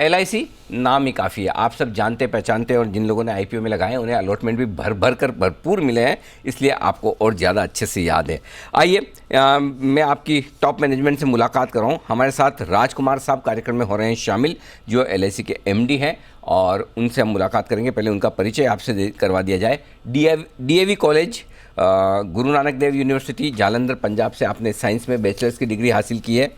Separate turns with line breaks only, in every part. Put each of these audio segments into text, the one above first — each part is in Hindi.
LIC नाम ही काफ़ी है, आप सब जानते पहचानते हैं, और जिन लोगों ने IPO में लगाए उन्हें अलॉटमेंट भी भरपूर मिले हैं, इसलिए आपको और ज़्यादा अच्छे से याद है। आइए मैं आपकी टॉप मैनेजमेंट से मुलाकात कर रहा हूँ। हमारे साथ राजकुमार साहब कार्यक्रम में हो रहे हैं शामिल, जो LIC के MD हैं, और उनसे हम मुलाकात करेंगे। पहले उनका परिचय आपसे करवा दिया जाए। DAV college, Guru Nanak Dev university Jalandhar Punjab से आपने साइंस में बैचलर्स की डिग्री हासिल की है,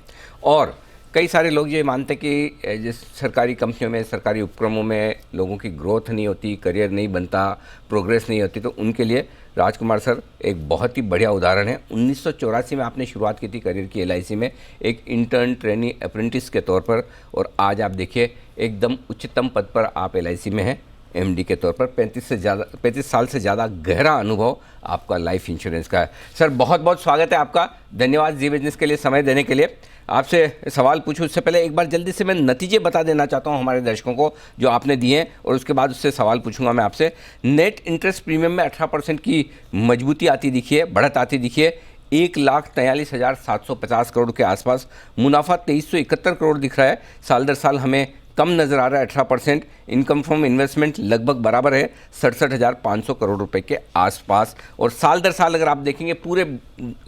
और कई सारे लोग ये मानते हैं कि जिस सरकारी कंपनियों में, सरकारी उपक्रमों में लोगों की ग्रोथ नहीं होती, करियर नहीं बनता, प्रोग्रेस नहीं होती, तो उनके लिए राजकुमार सर एक बहुत ही बढ़िया उदाहरण है। 1984 में आपने शुरुआत की थी करियर की LIC में, एक इंटर्न, ट्रेनी, अप्रेंटिस के तौर पर, और आज आप देखिए एकदम उच्चतम पद पर आप LIC में हैं, MD के तौर पर। 35 साल से ज़्यादा गहरा अनुभव आपका लाइफ इंश्योरेंस का है। सर बहुत बहुत स्वागत है आपका, धन्यवाद जी बिजनेस के लिए समय देने के लिए। आपसे सवाल पूछूं उससे पहले एक बार जल्दी से मैं नतीजे बता देना चाहता हूं हमारे दर्शकों को जो आपने दिए हैं, और उसके बाद उससे सवाल पूछूंगा मैं आपसे। नेट इंटरेस्ट प्रीमियम में 18% की मजबूती आती दिखी है, बढ़त आती दिखी है, 1,43,750 करोड़ के आसपास। मुनाफा 2371 करोड़ दिख रहा है, साल दर साल हमें कम नज़र आ रहा है 18%। इनकम फ्रॉम इन्वेस्टमेंट लगभग बराबर है 67,500 करोड़ रुपए के आसपास। और साल दर साल अगर आप देखेंगे पूरे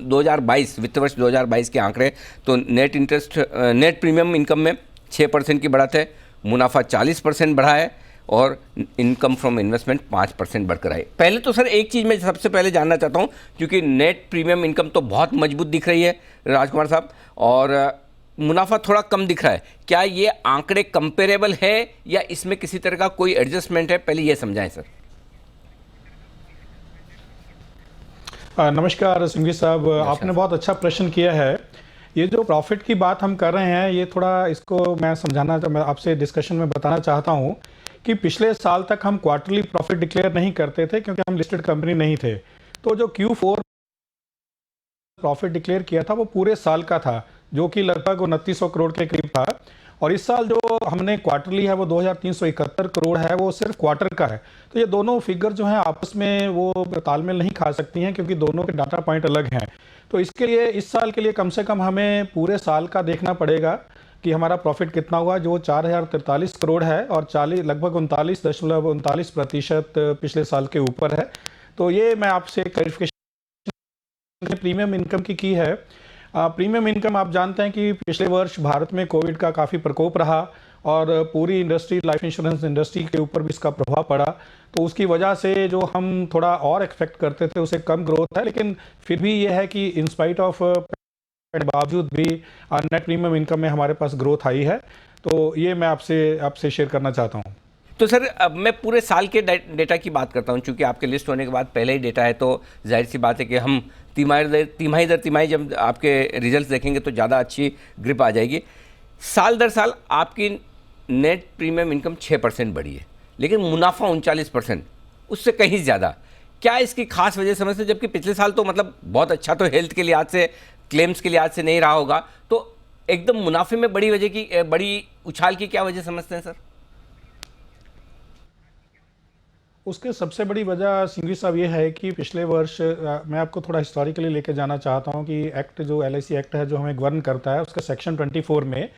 2022 वित्त वर्ष 2022 के आंकड़े, तो नेट प्रीमियम इनकम में 6% की बढ़त है, मुनाफा 40% बढ़ा है, और इनकम फ्रॉम इन्वेस्टमेंट 5% बढ़कर आई। पहले तो सर एक चीज़ मैं सबसे पहले जानना चाहता हूँ, क्योंकि नेट प्रीमियम इनकम तो बहुत मजबूत दिख रही है राजकुमार साहब, और मुनाफा थोड़ा कम दिख रहा है, क्या ये आंकड़े कंपेरेबल है या इसमें किसी तरह का कोई एडजस्टमेंट है? पहले ये समझाएं सर।
नमस्कार सिंघवी साहब, आपने बहुत अच्छा प्रश्न किया है। ये जो प्रॉफिट की बात हम कर रहे हैं, ये थोड़ा इसको मैं आपसे डिस्कशन में बताना चाहता हूँ कि पिछले साल तक हम क्वार्टरली प्रॉफिट डिक्लेयर नहीं करते थे, क्योंकि हम लिस्टेड कंपनी नहीं थे। तो जो Q4 प्रॉफिट डिक्लेयर किया था वो पूरे साल का था, जो कि लगभग 2900 करोड़ के करीब था। और इस साल जो हमने क्वार्टरली है वो 2371 करोड़ है, वो सिर्फ क्वार्टर का है। तो ये दोनों फिगर जो हैं आपस में वो तालमेल नहीं खा सकती हैं, क्योंकि दोनों के डाटा पॉइंट अलग हैं। तो इसके लिए इस साल के लिए कम से कम हमें पूरे साल का देखना पड़ेगा कि हमारा प्रॉफिट कितना हुआ, जो 4043 करोड़ है, और लगभग 39.39% पिछले साल के ऊपर है। तो ये मैं आपसे क्लैरिफिकेशन प्रीमियम इनकम की है। प्रीमियम इनकम आप जानते हैं कि पिछले वर्ष भारत में कोविड का काफ़ी प्रकोप रहा, और पूरी इंडस्ट्री, लाइफ इंश्योरेंस इंडस्ट्री के ऊपर भी इसका प्रभाव पड़ा। तो उसकी वजह से जो हम थोड़ा और एक्सपेक्ट करते थे उसे कम ग्रोथ है, लेकिन फिर भी ये है कि इन स्पाइट ऑफ बावजूद भी नेट प्रीमियम इनकम में हमारे पास ग्रोथ आई है। तो ये मैं आपसे शेयर करना चाहता हूँ।
तो सर अब मैं पूरे साल के डेटा की बात करता हूं, चूंकि आपके लिस्ट होने के बाद पहले ही डेटा है, तो जाहिर सी बात है कि हम तिमाही दर तिमाही जब आपके रिजल्ट्स देखेंगे तो ज़्यादा अच्छी ग्रिप आ जाएगी। साल दर साल आपकी नेट प्रीमियम इनकम 6% बढ़ी है, लेकिन मुनाफा 39%, उससे कहीं ज़्यादा। क्या इसकी खास वजह समझते हैं? जबकि पिछले साल तो मतलब बहुत अच्छा तो हेल्थ के लिहाज से, क्लेम्स के लिहाज से नहीं रहा होगा, तो एकदम मुनाफे में बड़ी उछाल की क्या वजह समझते हैं सर?
उसके सबसे बड़ी वजह सिंघवी साहब ये है कि पिछले वर्ष मैं आपको थोड़ा हिस्टोरिकली लेके जाना चाहता हूँ कि एक्ट, जो LIC एक्ट है जो हमें गवर्न करता है, उसका सेक्शन 24 में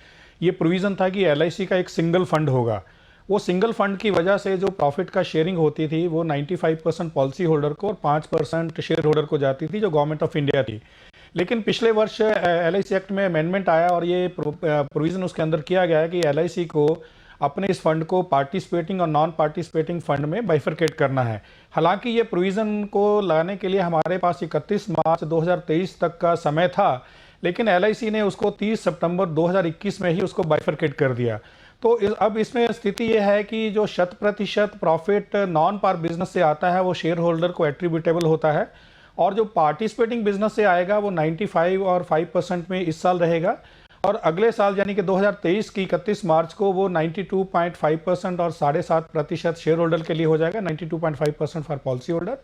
ये प्रोविज़न था कि LIC का एक सिंगल फंड होगा। वो सिंगल फंड की वजह से जो प्रॉफिट का शेयरिंग होती थी वो 95% पॉलिसी होल्डर को और 5% शेयर होल्डर को जाती थी, जो गवर्नमेंट ऑफ इंडिया थी। लेकिन पिछले वर्ष LIC एक्ट में अमेंडमेंट आया, और ये प्रोविज़न उसके अंदर किया गया है कि LIC को अपने इस फंड को पार्टिसिपेटिंग और नॉन पार्टिसिपेटिंग फंड में बाइफरकेट करना है। हालांकि ये प्रोविज़न को लाने के लिए हमारे पास 31 मार्च 2023 तक का समय था, लेकिन LIC ने उसको 30 सितंबर 2021 में ही उसको बाइफरकेट कर दिया। तो अब इसमें स्थिति ये है कि जो 100% प्रॉफिट नॉन पार बिजनेस से आता है वो शेयर होल्डर को एट्रीब्यूटेबल होता है, और जो पार्टिसिपेटिंग बिजनेस से आएगा वो 95 और 5% में इस साल रहेगा, और अगले साल यानी कि 2023 की 31 मार्च को वो 92.5% और 7.5% शेयर होल्डर के लिए हो जाएगा, 92.5% फॉर पॉलिसी होल्डर।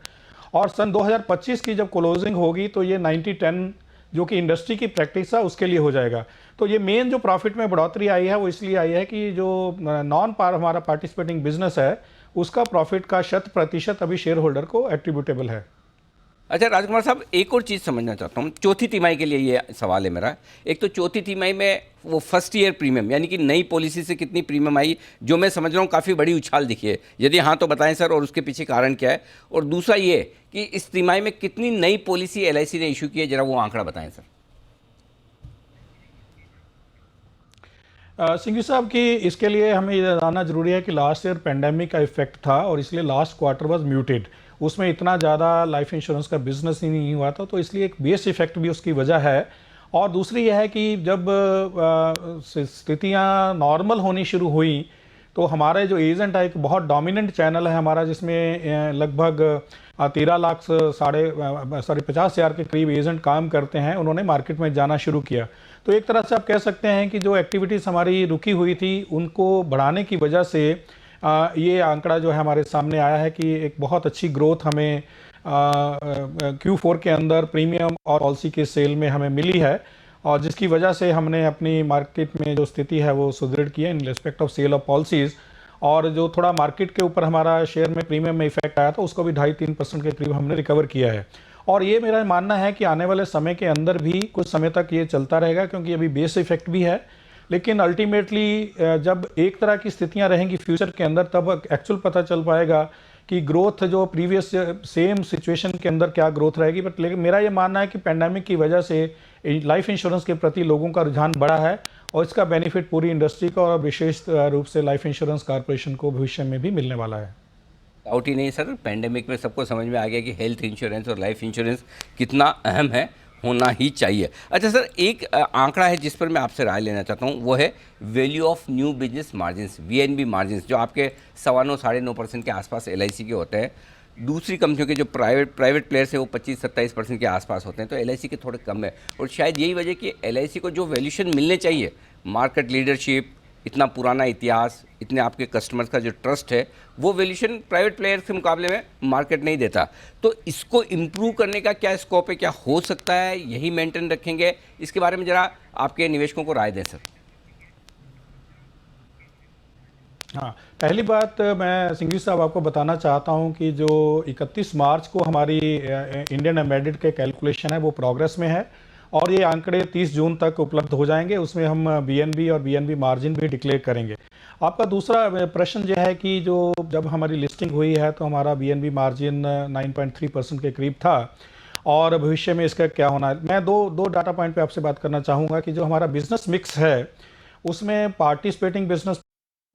और सन 2025 की जब क्लोजिंग होगी तो ये 90-10 जो कि इंडस्ट्री की प्रैक्टिस है उसके लिए हो जाएगा। तो ये मेन जो प्रॉफिट में बढ़ोतरी आई है वो इसलिए आई है कि जो नॉन पार हमारा पार्टिसिपेटिंग बिजनेस है उसका प्रॉफिट का 100% अभी शेयर होल्डर को एट्रीब्यूटेबल है।
अच्छा राजकुमार साहब, एक और चीज़ समझना चाहता हूँ, चौथी तिमाही के लिए ये सवाल है मेरा। एक तो चौथी तिमाही में वो फर्स्ट ईयर प्रीमियम यानी कि नई पॉलिसी से कितनी प्रीमियम आई, जो मैं समझ रहा हूँ काफ़ी बड़ी उछाल दिखी है, यदि हाँ तो बताएं सर, और उसके पीछे कारण क्या है। और दूसरा ये कि इस तिमाही में कितनी नई पॉलिसी एलआईसी ने इशू की है, जरा वो आंकड़ा बताएं सर।
सिंघवी साहब कि इसके लिए हमें ये जानना जरूरी है कि लास्ट ईयर पेंडेमिक का इफेक्ट था और इसलिए लास्ट क्वार्टर वाज म्यूटेड, उसमें इतना ज़्यादा लाइफ इंश्योरेंस का बिजनेस ही नहीं हुआ था, तो इसलिए एक बेस इफेक्ट भी उसकी वजह है। और दूसरी यह है कि जब स्थितियाँ नॉर्मल होनी शुरू हुई तो हमारे जो एजेंट है, एक बहुत डोमिनेंट चैनल है हमारा, जिसमें लगभग 13 लाख साढ़े 50 हज़ार के करीब एजेंट काम करते हैं, उन्होंने मार्केट में जाना शुरू किया। तो एक तरह से आप कह सकते हैं कि जो एक्टिविटीज़ हमारी रुकी हुई थी उनको बढ़ाने की वजह से ये आंकड़ा जो है हमारे सामने आया है कि एक बहुत अच्छी ग्रोथ हमें Q4 के अंदर प्रीमियम और पॉलिसी के सेल में हमें मिली है, और जिसकी वजह से हमने अपनी मार्केट में जो स्थिति है वो सुदृढ़ की है in respect of sale of policies. और जो थोड़ा मार्केट के ऊपर हमारा शेयर में प्रीमियम में इफेक्ट आया था उसको भी 2.5-3% के करीब हमने रिकवर किया है। और ये मेरा मानना है कि आने वाले समय के अंदर भी कुछ समय तक ये चलता रहेगा, क्योंकि अभी बेस इफेक्ट भी है। लेकिन अल्टीमेटली जब एक तरह की स्थितियां रहेंगी फ्यूचर के अंदर, तब एक्चुअल पता चल पाएगा कि ग्रोथ जो प्रीवियस सेम सिचुएशन के अंदर क्या ग्रोथ रहेगी। बट लेकिन मेरा ये मानना है कि पेंडेमिक की वजह से लाइफ इंश्योरेंस के प्रति लोगों का रुझान बढ़ा है, और इसका बेनिफिट पूरी इंडस्ट्री को और विशेष रूप से लाइफ इंश्योरेंस कॉर्पोरेशन को भविष्य में भी मिलने वाला है।
डाउट ही नहीं सर, पेंडेमिक में सबको समझ में आ गया कि हेल्थ इंश्योरेंस और लाइफ इंश्योरेंस कितना अहम है, होना ही चाहिए। अच्छा सर, एक आंकड़ा है जिस पर मैं आपसे राय लेना चाहता हूँ, वो है value of new business margins, VNB margins, जो आपके 9.25-9.5% के आसपास एलआईसी के होते हैं। दूसरी कंपनियों के जो प्राइवेट प्लेयर्स हैं वो 25-27% के आसपास होते हैं, तो एलआईसी के थोड़े कम है। और शायद यही वजह कि एलआईसी को जो वैल्यूशन मिलने चाहिए, मार्केट लीडरशिप, इतना पुराना इतिहास, इतने आपके कस्टमर्स का जो ट्रस्ट है, वो वैल्यूशन प्राइवेट प्लेयर्स के मुकाबले में मार्केट नहीं देता। तो इसको इम्प्रूव करने का क्या स्कोप है, क्या हो सकता है, यही मेंटेन रखेंगे? इसके बारे में ज़रा आपके निवेशकों को राय दें सर।
हाँ, पहली बात मैं सिंघवी साहब आपको बताना चाहता हूँ कि जो 31 मार्च को हमारी इंडियन एम्बेडेड के कैलकुलेशन है वो प्रोग्रेस में है, और ये आंकड़े 30 जून तक उपलब्ध हो जाएंगे। उसमें हम बीएनबी और बीएनबी मार्जिन भी डिक्लेयर करेंगे। आपका दूसरा प्रश्न यह है कि जो जब हमारी लिस्टिंग हुई है तो हमारा बीएनबी मार्जिन 9.3% के करीब था, और भविष्य में इसका क्या होना है। मैं दो डाटा पॉइंट पे आपसे बात करना चाहूँगा कि जो हमारा बिजनेस मिक्स है उसमें पार्टिसिपेटिंग बिजनेस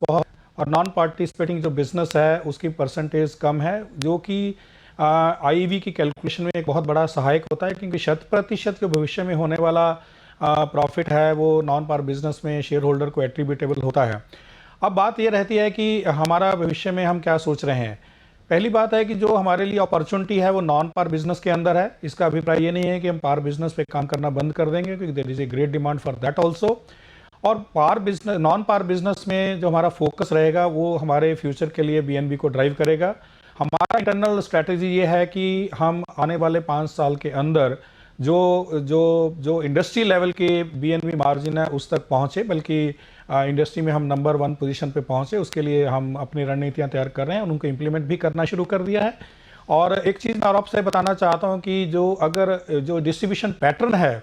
बहुत और नॉन पार्टिसिपेटिंग जो बिजनेस है उसकी परसेंटेज कम है, जो कि आईवी की कैलकुलेशन में एक बहुत बड़ा सहायक होता है, क्योंकि 100% जो भविष्य में होने वाला प्रॉफिट है वो नॉन पार बिजनेस में शेयर होल्डर को एट्रीब्यूटेबल होता है। अब बात ये रहती है कि हमारा भविष्य में हम क्या सोच रहे हैं। पहली बात है कि जो हमारे लिए अपॉर्चुनिटी है वो नॉन पार बिजनेस के अंदर है। इसका अभिप्राय ये नहीं है कि हम पार बिजनेस पे काम करना बंद कर देंगे, क्योंकि there is a great demand for that also. और par business, non par business में जो हमारा फोकस रहेगा वो हमारे फ्यूचर के लिए बीएनबी को ड्राइव करेगा। हमारा इंटरनल स्ट्रैटेजी ये है कि हम आने वाले 5 साल के अंदर जो जो जो इंडस्ट्री लेवल के बीएनबी मार्जिन है उस तक पहुंचे, बल्कि इंडस्ट्री में हम नंबर 1 पोजीशन पे पहुंचे, उसके लिए हम अपनी रणनीतियां तैयार कर रहे हैं और उनको इम्प्लीमेंट भी करना शुरू कर दिया है। और एक चीज़ मैं और आपसे बताना चाहता हूं कि जो डिस्ट्रीब्यूशन पैटर्न है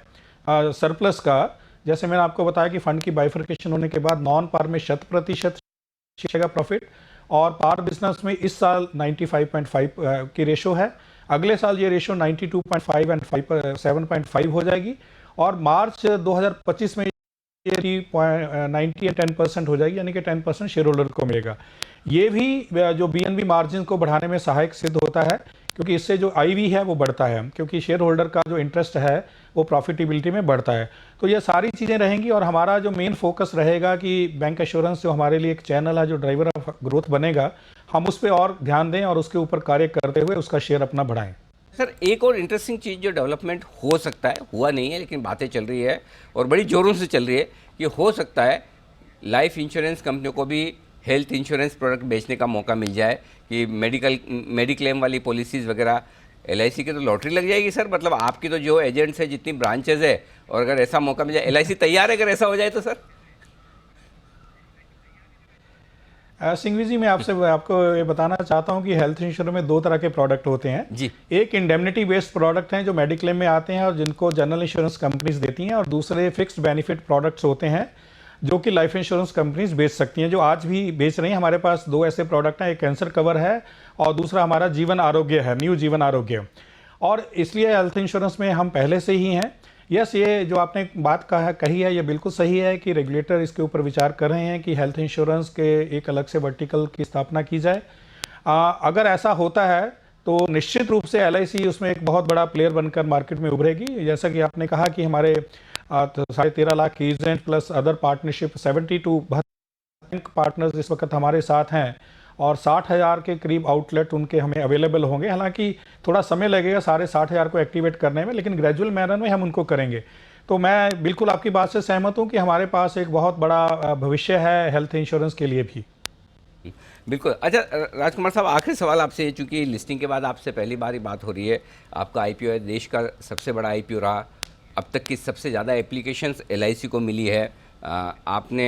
सरप्लस का, जैसे मैंने आपको बताया कि फंड की बाइफर्केशन होने के बाद नॉन पार में 100% का प्रॉफिट, और पार बिजनेस में इस साल 95.5 की रेशो है। अगले साल ये रेशो 92.5 एंड 7.5 हो जाएगी, और मार्च 2025 में ये 90 एंड 10% हो जाएगी, यानी कि 10% शेयर होल्डर को मिलेगा। ये भी जो बीएनबी मार्जिन को बढ़ाने में सहायक सिद्ध होता है, क्योंकि इससे जो आईवी है वो बढ़ता है, क्योंकि शेयर होल्डर का जो इंटरेस्ट है वो प्रॉफिटेबिलिटी में बढ़ता है। तो ये सारी चीज़ें रहेंगी, और हमारा जो मेन फोकस रहेगा कि बैंक एश्योरेंस जो हमारे लिए एक चैनल है जो ड्राइवर ऑफ ग्रोथ बनेगा, हम उस पर और ध्यान दें और उसके ऊपर कार्य करते हुए उसका शेयर अपना बढ़ाएं।
सर, एक और इंटरेस्टिंग चीज़ जो डेवलपमेंट हो सकता है, हुआ नहीं है लेकिन बातें चल रही है और बड़ी ज़ोरों से चल रही है, कि हो सकता है लाइफ इंश्योरेंस कंपनियों को भी हेल्थ इंश्योरेंस प्रोडक्ट बेचने का मौका मिल जाए, कि मेडिक्लेम वाली पॉलिसीज़ वगैरह। एलआईसी की तो लॉटरी लग जाएगी सर, मतलब आपकी तो जो एजेंट्स है, जितनी ब्रांचेज है, और अगर ऐसा मौका मिल जाए, एलआईसी तैयार है अगर ऐसा हो जाए तो सर?
सिंघवी जी, मैं आपको ये बताना चाहता हूँ कि हेल्थ इंश्योरेंस में दो तरह के प्रोडक्ट होते हैं
जी।
एक इंडेमनिटी बेस्ड प्रोडक्ट हैं जो मेडिक्लेम में आते हैं और जिनको जनरल इंश्योरेंस कंपनीज देती हैं, और दूसरे फिक्स्ड बेनिफिट प्रोडक्ट्स होते हैं जो कि लाइफ इंश्योरेंस कंपनीज बेच सकती हैं, जो आज भी बेच रही हैं। हमारे पास दो ऐसे प्रोडक्ट हैं, एक कैंसर कवर है और दूसरा हमारा जीवन आरोग्य है, न्यू जीवन आरोग्य। और इसलिए हेल्थ इंश्योरेंस में हम पहले से ही हैं। यस, ये जो आपने बात कही है ये बिल्कुल सही है कि रेगुलेटर इसके ऊपर विचार कर रहे हैं कि हेल्थ इंश्योरेंस के एक अलग से वर्टिकल की स्थापना की जाए। अगर ऐसा होता है तो निश्चित रूप से एलआईसी उसमें एक बहुत बड़ा प्लेयर बनकर मार्केट में उभरेगी। जैसा कि आपने कहा कि हमारे 13.5 lakh agent plus other partnership 72 bank partners इस वक्त हमारे साथ हैं और 60,000 के करीब आउटलेट उनके हमें अवेलेबल होंगे। हालांकि थोड़ा समय लगेगा सारे 60,000 को एक्टिवेट करने में, लेकिन ग्रेजुअल मैनर में हम उनको करेंगे। तो मैं बिल्कुल आपकी बात से सहमत हूं कि हमारे पास एक बहुत बड़ा भविष्य है हेल्थ इंश्योरेंस के लिए भी।
बिल्कुल। अच्छा राजकुमार साहब, आखिरी सवाल आपसे, चूंकि लिस्टिंग के बाद आपसे पहली बार ही बात हो रही है, आपका आईपीओ है, देश का सबसे बड़ा आईपीओ रहा, अब तक की सबसे ज़्यादा एप्लीकेशंस एलआईसी को मिली है। आपने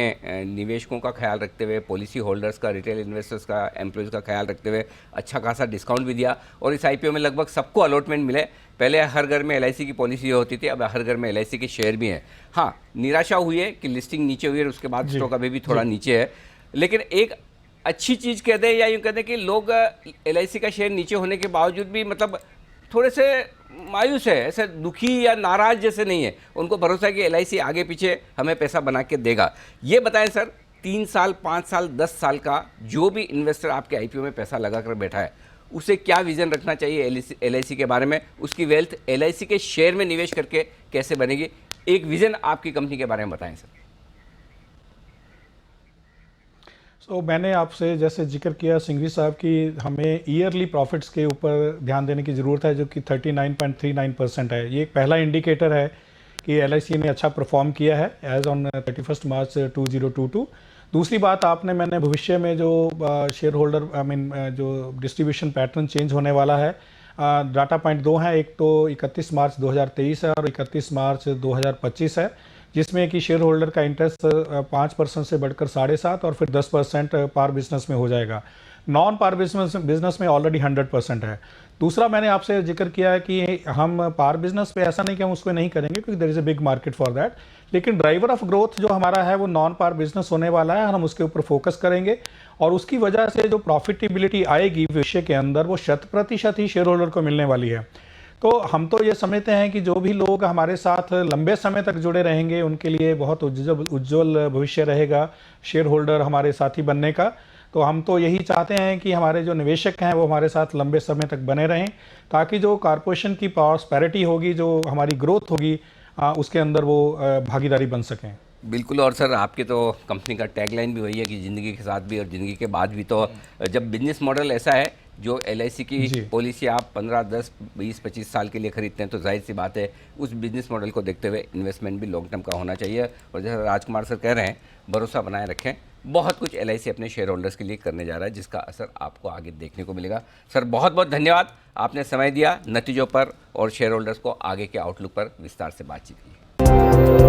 निवेशकों का ख्याल रखते हुए, पॉलिसी होल्डर्स का, रिटेल इन्वेस्टर्स का, एम्प्लॉयज़ का ख्याल रखते हुए अच्छा खासा डिस्काउंट भी दिया और इस आईपीओ में लगभग सबको अलॉटमेंट मिले। पहले हर घर में एलआईसी की पॉलिसी होती थी, अब हर घर में एलआईसी के शेयर भी हैं। हाँ, निराशा हुई है कि लिस्टिंग नीचे हुई है, उसके बाद स्टॉक अभी भी थोड़ा नीचे है, लेकिन एक अच्छी चीज़ कहते हैं या यूँ कहते हैं कि लोग एलआईसी का शेयर नीचे होने के बावजूद भी मतलब थोड़े से मायूस है, ऐसे दुखी या नाराज जैसे नहीं है। उनको भरोसा है कि एलआईसी आगे पीछे हमें पैसा बना के देगा। ये बताएं सर, 3 साल, 5 साल, 10 साल का जो भी इन्वेस्टर आपके आईपीओ में पैसा लगा कर बैठा है, उसे क्या विजन रखना चाहिए एलआईसी के बारे में? उसकी वेल्थ एलआईसी के शेयर में निवेश करके कैसे बनेगी? एक विजन आपकी कंपनी के बारे में बताएं सर।
मैंने आपसे जैसे जिक्र किया सिंघवी साहब की, हमें ईयरली प्रॉफिट्स के ऊपर ध्यान देने की ज़रूरत है, जो कि 39.39% है। ये एक पहला इंडिकेटर है कि एलआईसी ने अच्छा परफॉर्म किया है एज ऑन 31 मार्च 2022। दूसरी बात, मैंने भविष्य में जो शेयर होल्डर जो डिस्ट्रीब्यूशन पैटर्न चेंज होने वाला है, डाटा पॉइंट 2 हैं। एक तो 31 मार्च 2023 है और 31 मार्च 2025 है, जिसमें कि शेयर होल्डर का इंटरेस्ट 5% से बढ़कर 7.5% और फिर 10% पार बिजनेस में हो जाएगा। नॉन पार बिजनेस में ऑलरेडी 100% है। दूसरा, मैंने आपसे जिक्र किया है कि हम पार बिजनेस पे ऐसा नहीं कि हम उसको नहीं करेंगे क्योंकि there is a big market for that, लेकिन ड्राइवर ऑफ ग्रोथ जो हमारा है वो नॉन पार बिजनेस होने वाला है। हम उसके ऊपर फोकस करेंगे और उसकी वजह से जो प्रॉफिटेबिलिटी आएगी भविष्य के अंदर वो 100% ही शेयर होल्डर को मिलने वाली है। तो हम तो ये समझते हैं कि जो भी लोग हमारे साथ लंबे समय तक जुड़े रहेंगे उनके लिए बहुत उज्जवल भविष्य रहेगा शेयर होल्डर हमारे साथी बनने का। तो हम तो यही चाहते हैं कि हमारे जो निवेशक हैं वो हमारे साथ लंबे समय तक बने रहें, ताकि जो कॉर्पोरेशन की प्रॉस्पेरिटी होगी, जो हमारी ग्रोथ होगी, उसके अंदर वो भागीदारी बन सकें।
बिल्कुल। और सर, आपके तो कंपनी का टैगलाइन भी वही है कि ज़िंदगी के साथ भी और ज़िंदगी के बाद भी। तो जब बिजनेस मॉडल ऐसा है, जो एलआईसी की पॉलिसी आप 15, 10, 20, 25 साल के लिए खरीदते हैं, तो जाहिर सी बात है उस बिजनेस मॉडल को देखते हुए इन्वेस्टमेंट भी लॉन्ग टर्म का होना चाहिए। और जैसा राजकुमार सर कह रहे हैं, भरोसा बनाए रखें। बहुत कुछ एलआईसी अपने शेयर होल्डर्स के लिए करने जा रहा है, जिसका असर आपको आगे देखने को मिलेगा। सर, बहुत बहुत धन्यवाद, आपने समय दिया, नतीजों पर और शेयर होल्डर्स को आगे के आउटलुक पर विस्तार से बातचीत की।